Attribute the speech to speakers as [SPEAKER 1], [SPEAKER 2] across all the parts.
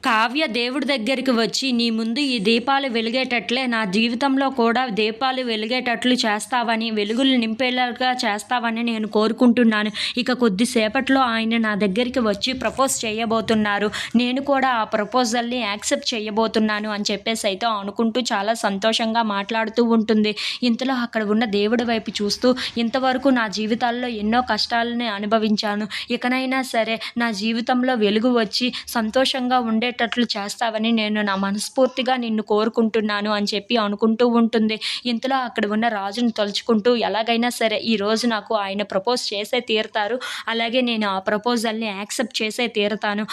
[SPEAKER 1] కావ్య దేవుడి దగ్గరికి వచ్చి, నీ ముందు ఈ దీపాలు వెలిగేటట్లే నా జీవితంలో కూడా దీపాలు వెలిగేటట్లు చేస్తావని, వెలుగులు నింపేలాగా చేస్తావని నేను కోరుకుంటున్నాను. ఇక కొద్దిసేపట్లో ఆయన నా దగ్గరికి వచ్చి ప్రపోజ్ చేయబోతున్నారు. నేను కూడా ఆ ప్రపోజల్ని యాక్సెప్ట్ చేయబోతున్నాను అని చెప్పేసి అయితే అనుకుంటూ చాలా సంతోషంగా మాట్లాడుతూ ఉంటుంది. ఇంతలో అక్కడ ఉన్న దేవుడి వైపు చూస్తూ, ఇంతవరకు నా జీవితాల్లో ఎన్నో కష్టాలని అనుభవించాను. ఇకనైనా సరే నా జీవితంలో వెలుగు వచ్చి సంతోషంగా ఉండేటట్లు చేస్తావని నేను నా మనస్ఫూర్తిగా నిన్ను కోరుకుంటున్నాను అని చెప్పి అనుకుంటూ ఉంటుంది. ఇంతలో అక్కడ ఉన్న రాజును తలుచుకుంటూ, ఎలాగైనా సరే ఈరోజు నాకు ఆయన ప్రపోజ్ చేసే తీరుతారు. అలాగే నేను ఆ ప్రపోజల్ని యాక్సెప్ట్ చేసే తీరుతాను.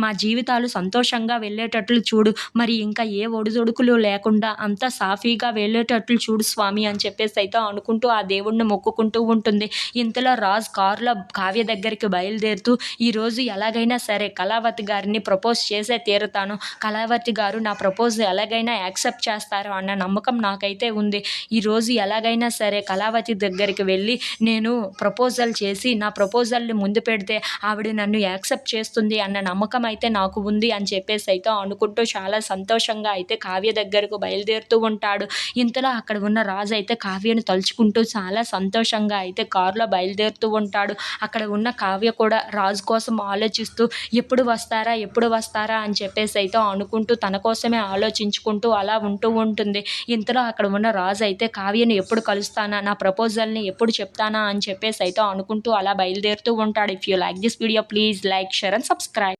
[SPEAKER 1] మా జీవితాలు సంతోషంగా వెళ్ళేటట్లు చూడు. మరి ఇంకా ఏ ఒడిదుడుకులు లేకుండా అంతా సాఫీగా వెళ్ళేటట్లు చూడు స్వామి అని చెప్పేసి అయితే అనుకుంటూ ఆ దేవుడిని మొక్కుకుంటూ ఉంటుంది. ఇంతలో రాజు కారులో కావ్య దగ్గరికి బయలుదేరుతూ, ఈరోజు ఎలాగైనా సరే కళావతి గారిని ప్రపోజ్ చేసే తీరుతాను. కళావతి గారు నా ప్రపోజ్ ఎలాగైనా యాక్సెప్ట్ చేస్తారు అన్న నమ్మకం నాకైతే ఉంది. ఈరోజు ఎలాగైనా సరే కళావతి దగ్గరికి వెళ్ళి నేను ప్రపోజల్ చేసి నా ప్రపోజల్ని ముందు పెడితే ఆవిడ నన్ను యాక్సెప్ట్ చేస్తుంది అన్న నమ్మకం అయితే నాకు ఉంది అని చెప్పేసి అయితే అనుకుంటూ చాలా సంతోషంగా అయితే కావ్య దగ్గరకు బయలుదేరుతూ ఉంటాడు. ఇంతలో అక్కడ ఉన్న రాజు అయితే కావ్యను తలుచుకుంటూ చాలా సంతోషంగా అయితే కారులో బయలుదేరుతూ ఉంటాడు. అక్కడ ఉన్న కావ్య కూడా రాజు కోసం ఆలోచిస్తూ ఎప్పుడు వస్తారా ఎప్పుడు వస్తారా అని చెప్పేసి అయితే అనుకుంటూ తన కోసమే ఆలోచించుకుంటూ అలా ఉంటూ ఉంటుంది. ఇంతలో అక్కడ ఉన్న రాజు అయితే కావ్యని ఎప్పుడు కలుస్తానా, నా ప్రపోజల్ని ఎప్పుడు చెప్తానా అని చెప్పేసి అయితే అనుకుంటూ అలా బయలుదేరుతూ ఉంటాడు. If you like this video please like, share and subscribe.